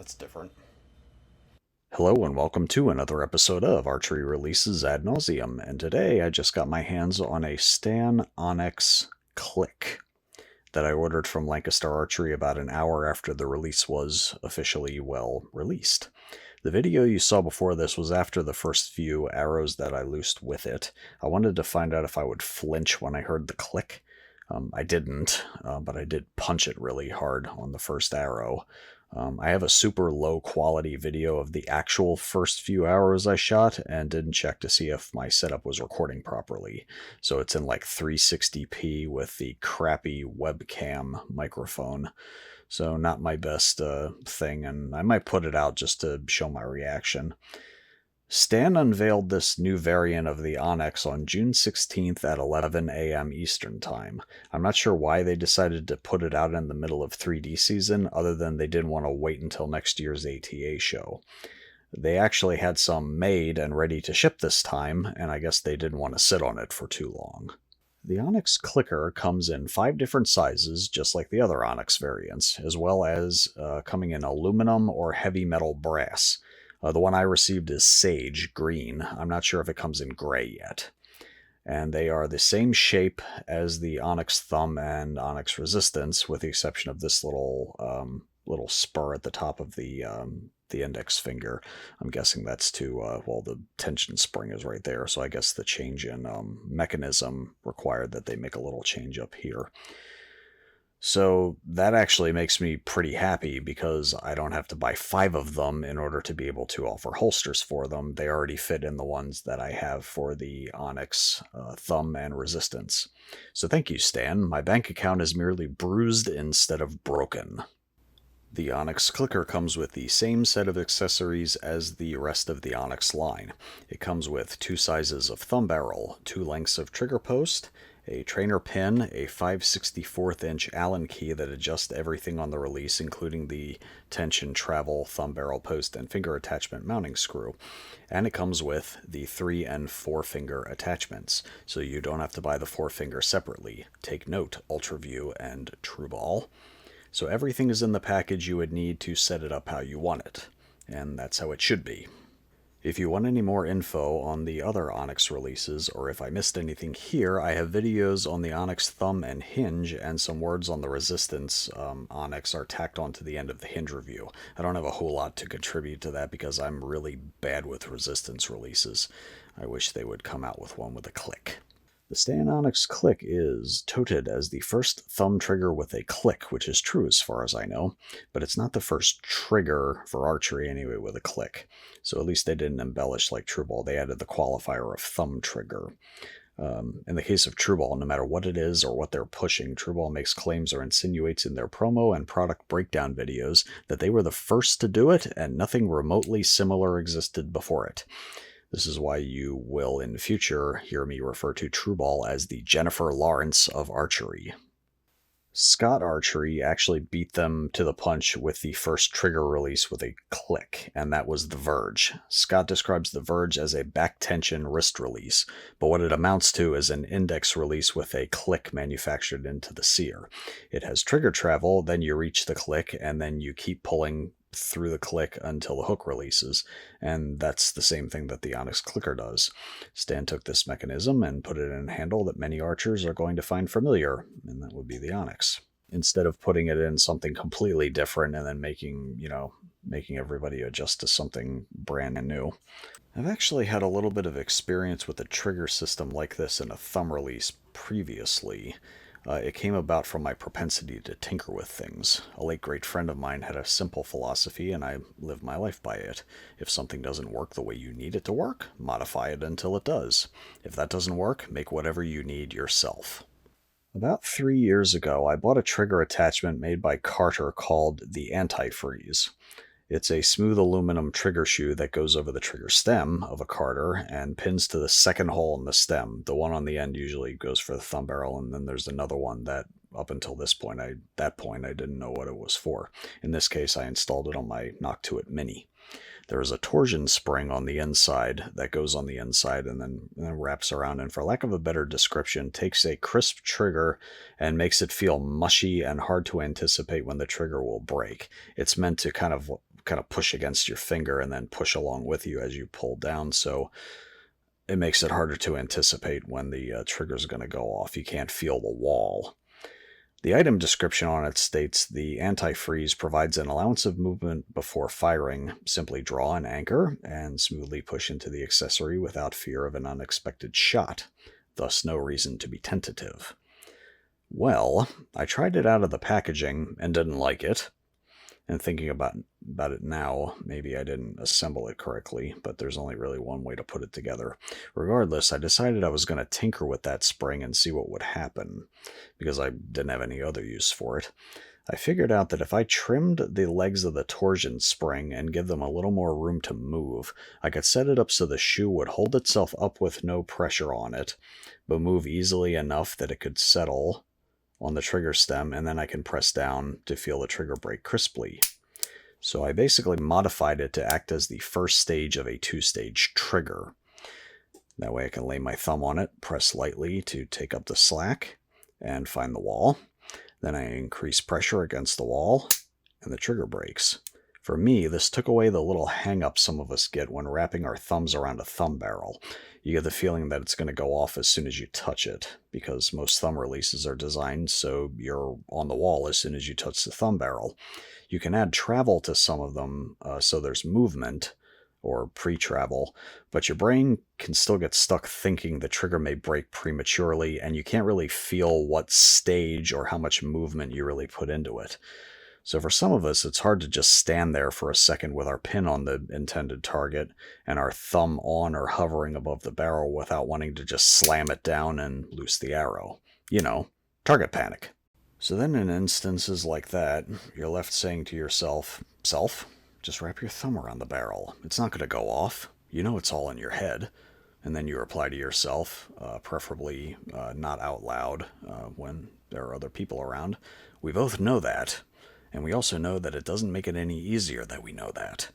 That's different. Hello and welcome to another episode of Archery Releases Ad Nauseum, and today I just got my hands on a Stan Onnex Click that I ordered from Lancaster Archery about an hour after the release was officially, released. The video you saw before this was after the first few arrows that I loosed with it. I wanted to find out if I would flinch when I heard the click. I didn't, but I did punch it really hard on the first arrow. I have a super low quality video of the actual first few arrows I shot and didn't check to see if my setup was recording properly. So it's in like 360p with the crappy webcam microphone. So not my best thing, and I might put it out just to show my reaction. Stan unveiled this new variant of the Onnex on June 16th at 11 a.m. Eastern Time. I'm not sure why they decided to put it out in the middle of 3D season, other than they didn't want to wait until next year's ATA show. They actually had some made and ready to ship this time, and I guess they didn't want to sit on it for too long. The Onnex Clicker comes in 5 different sizes, just like the other Onnex variants, as well as coming in aluminum or heavy metal brass. The one I received is sage green. I'm not sure if it comes in gray yet. And they are the same shape as the Onnex Thumb and Onnex Resistance, with the exception of this little spur at the top of the index finger. I'm guessing that's to, the tension spring is right there, so I guess the change in mechanism required that they make a little change up here. So that actually makes me pretty happy because I don't have to buy 5 of them in order to be able to offer holsters for them. They already fit in the ones that I have for the Onnex Thumb and Resistance. So thank you, Stan. My bank account is merely bruised instead of broken. The Onnex Clicker comes with the same set of accessories as the rest of the Onnex line. It comes with 2 sizes of thumb barrel, 2 lengths of trigger post, a trainer pin, a 5/64" Allen key that adjusts everything on the release, including the tension, travel, thumb barrel post, and finger attachment mounting screw. And it comes with the 3 and 4 finger attachments, so you don't have to buy the 4 finger separately. Take note, UltraView and TrueBall. So everything is in the package you would need to set it up how you want it, and that's how it should be. If you want any more info on the other Onnex releases, or if I missed anything here, I have videos on the Onnex Thumb and Hinge, and some words on the Resistance Onnex are tacked onto the end of the Hinge review. I don't have a whole lot to contribute to that because I'm really bad with Resistance releases. I wish they would come out with one with a click. The Stan Onnex Click is touted as the first thumb trigger with a click, which is true as far as I know, but it's not the first trigger for archery anyway with a click. So at least they didn't embellish like TrueBall. They added the qualifier of thumb trigger. In the case of TrueBall, no matter what it is or what they're pushing, TrueBall makes claims or insinuates in their promo and product breakdown videos that they were the first to do it and nothing remotely similar existed before it. This is why you will, in future, hear me refer to TrueBall as the Jennifer Lawrence of archery. Scott Archery actually beat them to the punch with the first trigger release with a click, and that was the Verge. Scott describes the Verge as a back tension wrist release, but what it amounts to is an index release with a click manufactured into the sear. It has trigger travel, then you reach the click, and then you keep pulling through the click until the hook releases, and that's the same thing that the Onnex Clicker does. Stan took this mechanism and put it in a handle that many archers are going to find familiar, and that would be the Onnex. Instead of putting it in something completely different and then making everybody adjust to something brand new. I've actually had a little bit of experience with a trigger system like this in a thumb release previously. It came about from my propensity to tinker with things. A late great friend of mine had a simple philosophy, and I live my life by it. If something doesn't work the way you need it to work, modify it until it does. If that doesn't work, make whatever you need yourself. About 3 years ago, I bought a trigger attachment made by Carter called the Antifreeze. It's a smooth aluminum trigger shoe that goes over the trigger stem of a Carter and pins to the second hole in the stem. The one on the end usually goes for the thumb barrel, and then there's another one that up until this point, I didn't know what it was for. In this case, I installed it on my Knock To It Mini. There is a torsion spring on the inside that goes on the inside and then wraps around, and for lack of a better description, takes a crisp trigger and makes it feel mushy and hard to anticipate when the trigger will break. It's meant to kind of kind of push against your finger and then push along with you as you pull down, so it makes it harder to anticipate when the trigger's going to go off. You can't feel the wall. The item description on it states the antifreeze provides an allowance of movement before firing. Simply draw an anchor and smoothly push into the accessory without fear of an unexpected shot. Thus, no reason to be tentative. Well, I tried it out of the packaging and didn't like it. And thinking about it now, maybe I didn't assemble it correctly, but there's only really one way to put it together. Regardless, I decided I was going to tinker with that spring and see what would happen, because I didn't have any other use for it. I figured out that if I trimmed the legs of the torsion spring and give them a little more room to move, I could set it up so the shoe would hold itself up with no pressure on it, but move easily enough that it could settle on the trigger stem, and then I can press down to feel the trigger break crisply. So I basically modified it to act as the first stage of a two-stage trigger. That way I can lay my thumb on it, press lightly to take up the slack, and find the wall. Then I increase pressure against the wall, and the trigger breaks. For me, this took away the little hang-up some of us get when wrapping our thumbs around a thumb barrel. You get the feeling that it's going to go off as soon as you touch it, because most thumb releases are designed so you're on the wall as soon as you touch the thumb barrel. You can add travel to some of them, so there's movement, or pre-travel, but your brain can still get stuck thinking the trigger may break prematurely, and you can't really feel what stage or how much movement you really put into it. So for some of us, it's hard to just stand there for a second with our pin on the intended target and our thumb on or hovering above the barrel without wanting to just slam it down and loose the arrow. You know, target panic. So then in instances like that, you're left saying to yourself, "Self, just wrap your thumb around the barrel. It's not going to go off. You know it's all in your head." And then you reply to yourself, preferably not out loud when there are other people around, "We both know that. And we also know that it doesn't make it any easier that we know that."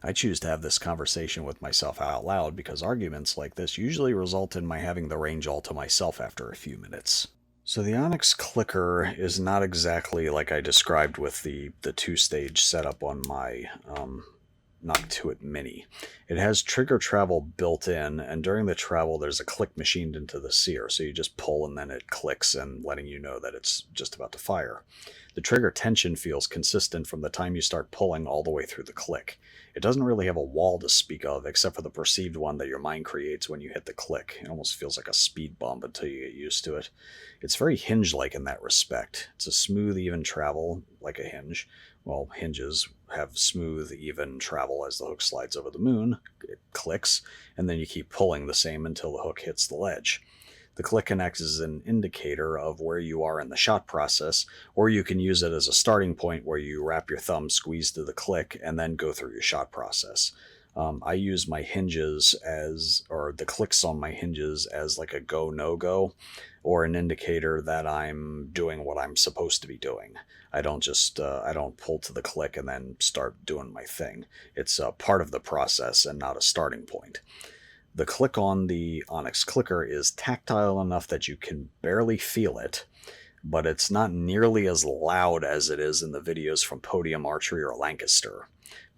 I choose to have this conversation with myself out loud because arguments like this usually result in my having the range all to myself after a few minutes. So the Onnex clicker is not exactly like I described with the two-stage setup on my Noctuit Mini. It has trigger travel built in, and during the travel there's a click machined into the sear, so you just pull and then it clicks and letting you know that it's just about to fire. The trigger tension feels consistent from the time you start pulling all the way through the click. It doesn't really have a wall to speak of, except for the perceived one that your mind creates when you hit the click. It almost feels like a speed bump until you get used to it. It's very hinge-like in that respect. It's a smooth, even travel, like a hinge. Well, hinges have smooth, even travel as the hook slides over the moon. It clicks, and then you keep pulling the same until the hook hits the ledge. The click can act as an indicator of where you are in the shot process, or you can use it as a starting point where you wrap your thumb, squeeze to the click, and then go through your shot process. I use my hinges or the clicks on my hinges as like a go, no-go, or an indicator that I'm doing what I'm supposed to be doing. I don't pull to the click and then start doing my thing. It's a part of the process and not a starting point. The click on the Onnex clicker is tactile enough that you can barely feel it, but it's not nearly as loud as it is in the videos from Podium, Archery, or Lancaster.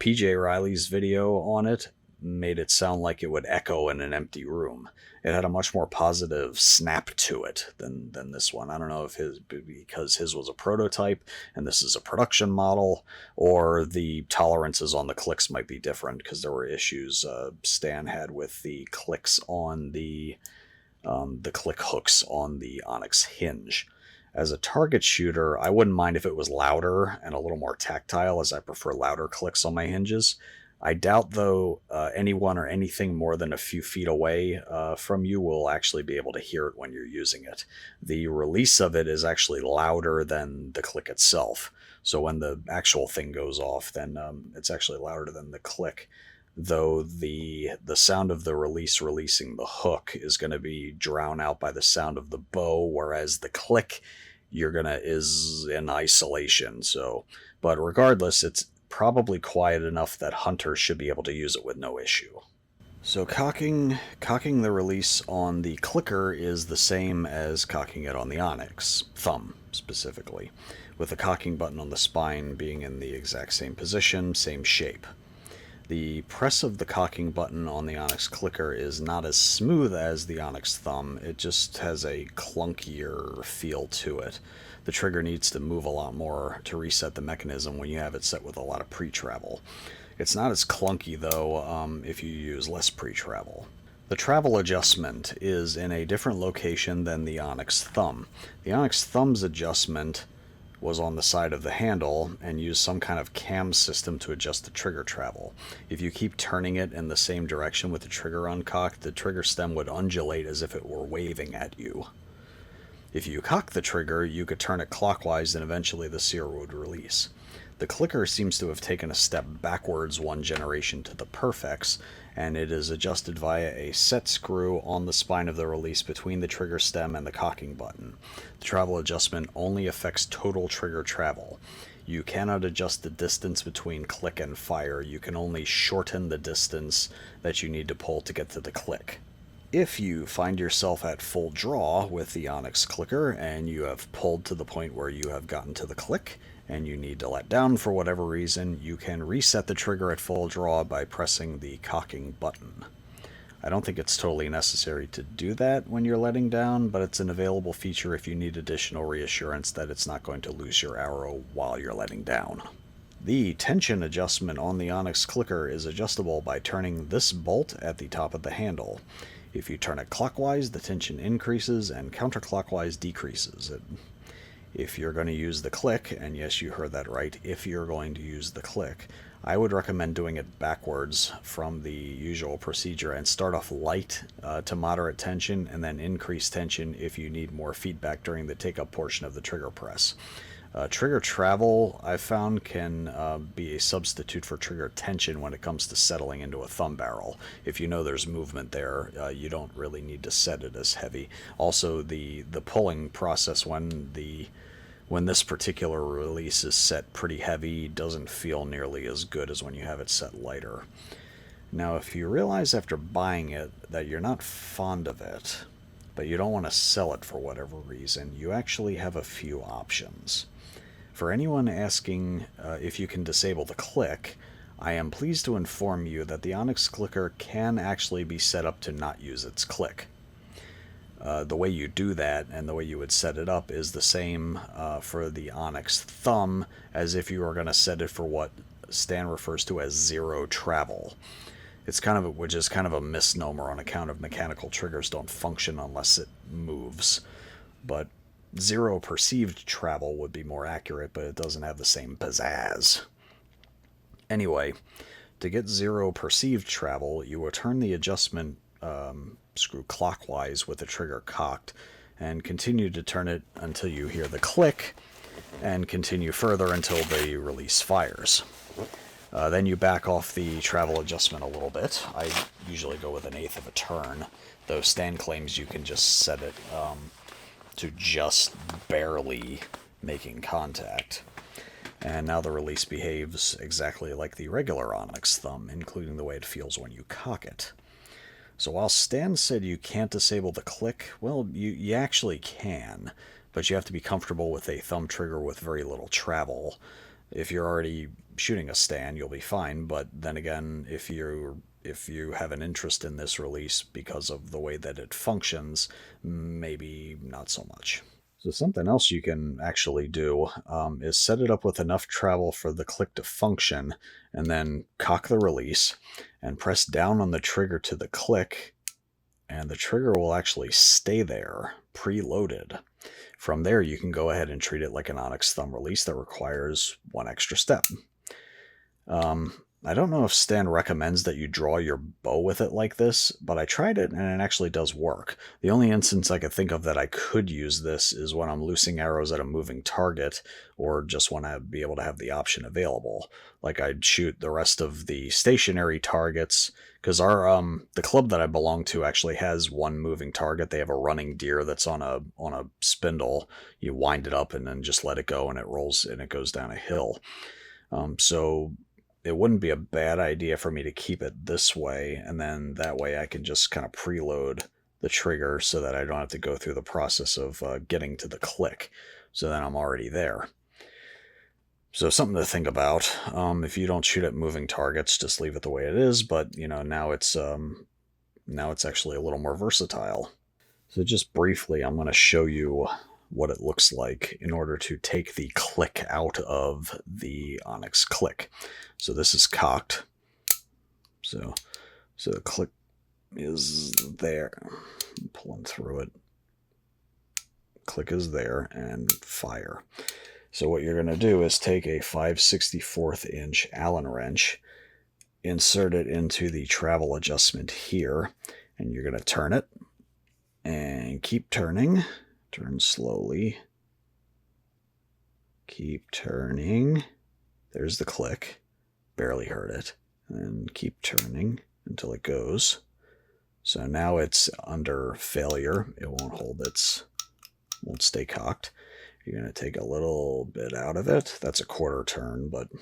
PJ Riley's video on it made it sound like it would echo in an empty room. It had a much more positive snap to it than this one. I don't know if because his was a prototype and this is a production model, or the tolerances on the clicks might be different because there were issues Stan had with the clicks on the click hooks on the Onnex hinge. As a target shooter, I wouldn't mind if it was louder and a little more tactile, as I prefer louder clicks on my hinges. I doubt, though, anyone or anything more than a few feet away from you will actually be able to hear it when you're using it. The release of it is actually louder than the click itself. So when the actual thing goes off, then it's actually louder than the click. Though the sound of the releasing the hook is going to be drowned out by the sound of the bow, whereas the click is in isolation. So, but regardless, it's probably quiet enough that hunters should be able to use it with no issue. So cocking the release on the clicker is the same as cocking it on the Onnex, thumb specifically. with the cocking button on the spine being in the exact same position, same shape. The press of the cocking button on the Onnex clicker is not as smooth as the Onnex thumb. It just has a clunkier feel to it. The trigger needs to move a lot more to reset the mechanism when you have it set with a lot of pre-travel. It's not as clunky, though, if you use less pre-travel. The travel adjustment is in a different location than the Onnex thumb. The Onnex thumb's adjustment was on the side of the handle and used some kind of cam system to adjust the trigger travel. If you keep turning it in the same direction with the trigger uncocked, the trigger stem would undulate as if it were waving at you. If you cock the trigger, you could turn it clockwise and eventually the sear would release. The clicker seems to have taken a step backwards one generation to the Perfex, and it is adjusted via a set screw on the spine of the release between the trigger stem and the cocking button. The travel adjustment only affects total trigger travel. You cannot adjust the distance between click and fire. You can only shorten the distance that you need to pull to get to the click. If you find yourself at full draw with the Onnex clicker and you have pulled to the point where you have gotten to the click and you need to let down for whatever reason, you can reset the trigger at full draw by pressing the cocking button. I don't think it's totally necessary to do that when you're letting down, but it's an available feature if you need additional reassurance that it's not going to lose your arrow while you're letting down. The tension adjustment on the Onnex clicker is adjustable by turning this bolt at the top of the handle. If you turn it clockwise, the tension increases, and counterclockwise decreases. If you're going to use the click, and yes, you heard that right, if you're going to use the click, I would recommend doing it backwards from the usual procedure and start off light to moderate tension, and then increase tension if you need more feedback during the take-up portion of the trigger press. Trigger travel, I've found, can be a substitute for trigger tension when it comes to settling into a thumb barrel. If you know there's movement there, you don't really need to set it as heavy. Also, the pulling process when this particular release is set pretty heavy doesn't feel nearly as good as when you have it set lighter. Now, if you realize after buying it that you're not fond of it, but you don't want to sell it for whatever reason, you actually have a few options. For anyone asking if you can disable the click, I am pleased to inform you that the Onnex clicker can actually be set up to not use its click. The way you do that and the way you would set it up is the same for the Onnex thumb as if you were going to set it for what Stan refers to as zero travel. Which is kind of a misnomer on account of mechanical triggers don't function unless it moves. But zero perceived travel would be more accurate, but it doesn't have the same pizzazz. Anyway, to get zero perceived travel, you will turn the adjustment screw clockwise with the trigger cocked and continue to turn it until you hear the click and continue further until the release fires. Then you back off the travel adjustment a little bit. I usually go with 1/8 of a turn, though Stan claims you can just set it to just barely making contact. And now the release behaves exactly like the regular Onnex thumb, including the way it feels when you cock it. So while Stan said you can't disable the click, well, you actually can, but you have to be comfortable with a thumb trigger with very little travel. If you're already shooting a Stan, you'll be fine, but then again, if you have an interest in this release because of the way that it functions, maybe not so much. So something else you can actually do is set it up with enough travel for the click to function, and then cock the release and press down on the trigger to the click, and the trigger will actually stay there, preloaded. From there, you can go ahead and treat it like an Onnex thumb release that requires one extra step. I don't know if Stan recommends that you draw your bow with it like this, but I tried it and it actually does work. The only instance I could think of that I could use this is when I'm loosing arrows at a moving target, or just want to be able to have the option available. Like I'd shoot the rest of the stationary targets, because the club that I belong to actually has one moving target. They have a running deer that's on a spindle. You wind it up and then just let it go, and it rolls and it goes down a hill. So it wouldn't be a bad idea for me to keep it this way, and then that way I can just kind of preload the trigger so that I don't have to go through the process of getting to the click. So then I'm already there. So something to think about. If you don't shoot at moving targets, just leave it the way it is. But now it's actually a little more versatile. So just briefly, I'm going to show you what it looks like in order to take the click out of the Onnex click. So this is cocked. So the click is there. I'm pulling through it. Click is there and fire. So what you're going to do is take a 5/64 inch Allen wrench, insert it into the travel adjustment here, and you're going to turn it and keep turning. Turn slowly. Keep turning. There's the click. Barely heard it. And keep turning until it goes. So now it's under failure. It won't hold won't stay cocked. You're going to take a little bit out of it. That's a quarter turn, but you're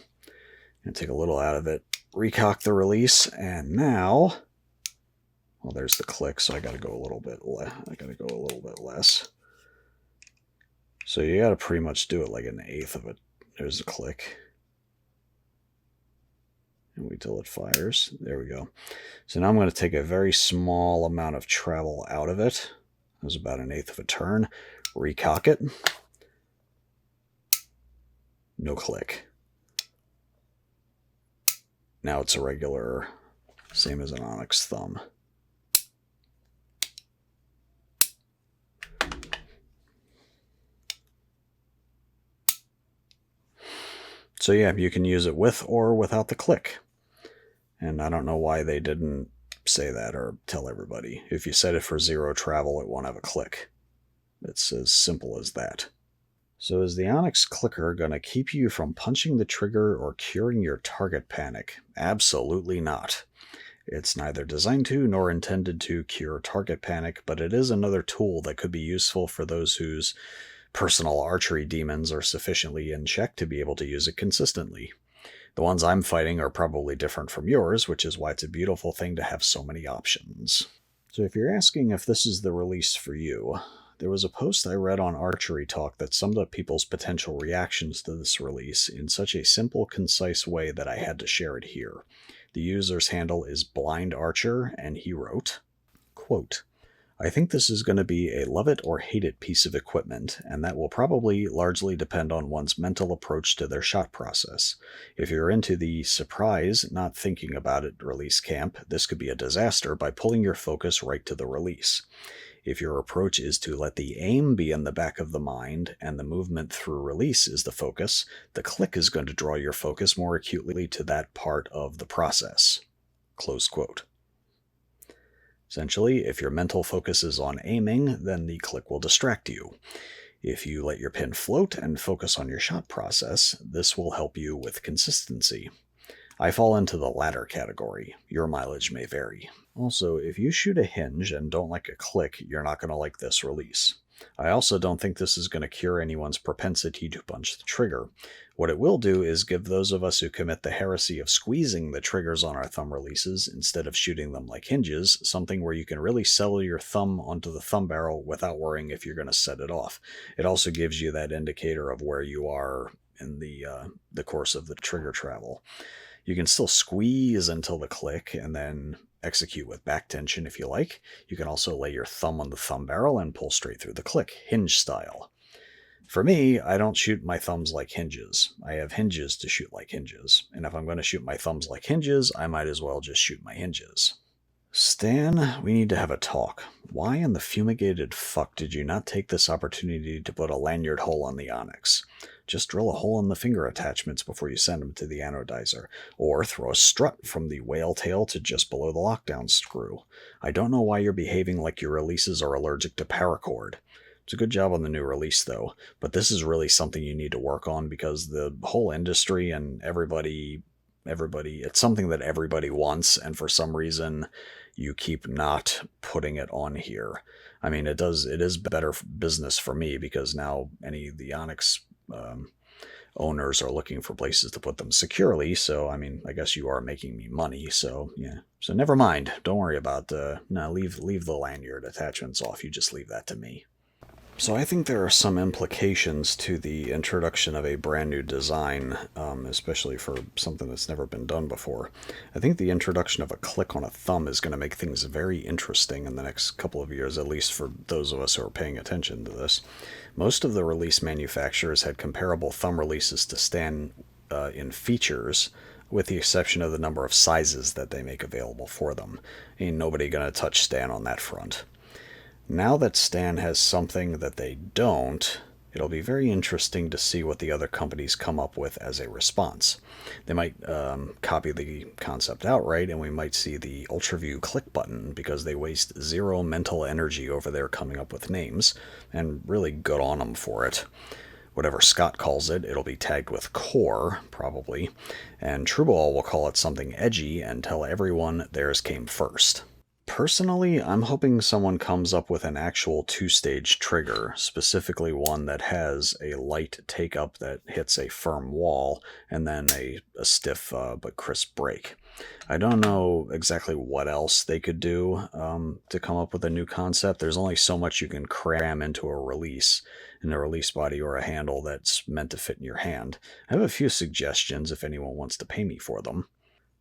going to take a little out of it, recock the release, and now, well, there's the click, so I got to go a little bit less. So you got to pretty much do it like 1/8 of it. There's the click. And wait till it fires. There we go. So now I'm going to take a very small amount of travel out of it. It was about 1/8 of a turn. Recock it. No click. Now it's a regular, same as an Onnex thumb. So yeah, you can use it with or without the click. And I don't know why they didn't say that or tell everybody. If you set it for 0 travel, it won't have a click. It's as simple as that. So is the Onnex clicker going to keep you from punching the trigger or curing your target panic? Absolutely not. It's neither designed to nor intended to cure target panic, but it is another tool that could be useful for those whose personal archery demons are sufficiently in check to be able to use it consistently. The ones I'm fighting are probably different from yours, which is why it's a beautiful thing to have so many options. So if you're asking if this is the release for you, there was a post I read on Archery Talk that summed up people's potential reactions to this release in such a simple, concise way that I had to share it here. The user's handle is Blind Archer, and he wrote, quote, I think this is going to be a love it or hate it piece of equipment, and that will probably largely depend on one's mental approach to their shot process. If you're into the surprise, not thinking about it release camp, this could be a disaster by pulling your focus right to the release. If your approach is to let the aim be in the back of the mind and the movement through release is the focus, the click is going to draw your focus more acutely to that part of the process. Close quote. Essentially, if your mental focus is on aiming, then the click will distract you. If you let your pin float and focus on your shot process, this will help you with consistency. I fall into the latter category. Your mileage may vary. Also, if you shoot a hinge and don't like a click, you're not going to like this release. I also don't think this is going to cure anyone's propensity to punch the trigger. What it will do is give those of us who commit the heresy of squeezing the triggers on our thumb releases instead of shooting them like hinges, something where you can really settle your thumb onto the thumb barrel without worrying if you're going to set it off. It also gives you that indicator of where you are in the course of the trigger travel. You can still squeeze until the click and then execute with back tension if you like. You can also lay your thumb on the thumb barrel and pull straight through the click, hinge style. For me, I don't shoot my thumbs like hinges. I have hinges to shoot like hinges. And if I'm going to shoot my thumbs like hinges, I might as well just shoot my hinges. Stan, we need to have a talk. Why in the fumigated fuck did you not take this opportunity to put a lanyard hole on the Onnex? Just drill a hole in the finger attachments before you send them to the anodizer, or throw a strut from the whale tail to just below the lockdown screw. I don't know why you're behaving like your releases are allergic to paracord. It's a good job on the new release, though, but this is really something you need to work on because the whole industry and everybody, it's something that everybody wants, and for some reason you keep not putting it on here. I mean, it is better business for me because now any of the Onnex owners are looking for places to put them securely, so I mean, I guess you are making me money, so yeah. So never mind. Don't worry about no, leave the lanyard attachments off. You just leave that to me. So I think there are some implications to the introduction of a brand new design, especially for something that's never been done before. I think the introduction of a click on a thumb is going to make things very interesting in the next couple of years, at least for those of us who are paying attention to this. Most of the release manufacturers had comparable thumb releases to Stan in features, with the exception of the number of sizes that they make available for them. Ain't nobody going to touch Stan on that front. Now that Stan has something that they don't, it'll be very interesting to see what the other companies come up with as a response. They might copy the concept outright, and we might see the UltraView click button because they waste zero mental energy over there coming up with names, and really good on them for it. Whatever Scott calls it, it'll be tagged with Core, probably, and Trueball will call it something edgy and tell everyone theirs came first. Personally, I'm hoping someone comes up with an actual two-stage trigger, specifically one that has a light take-up that hits a firm wall, and then a stiff but crisp break. I don't know exactly what else they could do to come up with a new concept. There's only so much you can cram into a release, in a release body or a handle that's meant to fit in your hand. I have a few suggestions if anyone wants to pay me for them.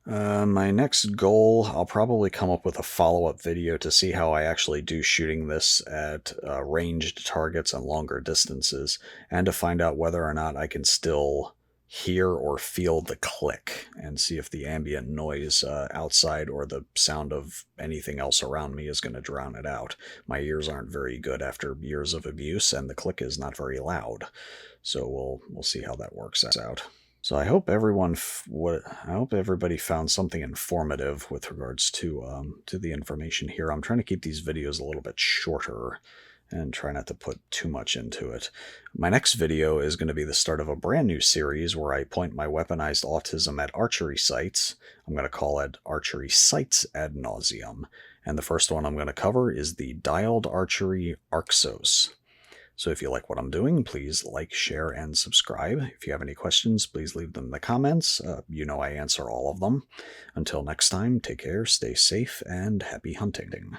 My next goal, I'll probably come up with a follow-up video to see how I actually do shooting this at ranged targets and longer distances, and to find out whether or not I can still hear or feel the click, and see if the ambient noise outside or the sound of anything else around me is going to drown it out. My ears aren't very good after years of abuse, and the click is not very loud, so we'll see how that works out. So I hope everybody found something informative with regards to the information here. I'm trying to keep these videos a little bit shorter and try not to put too much into it. My next video is going to be the start of a brand new series where I point my weaponized autism at archery sites. I'm going to call it Archery Sites Ad Nauseum. And the first one I'm going to cover is the Dialed Archery Arxos. So if you like what I'm doing, please like, share, and subscribe. If you have any questions, please leave them in the comments. You know I answer all of them. Until next time, take care, stay safe, and happy hunting.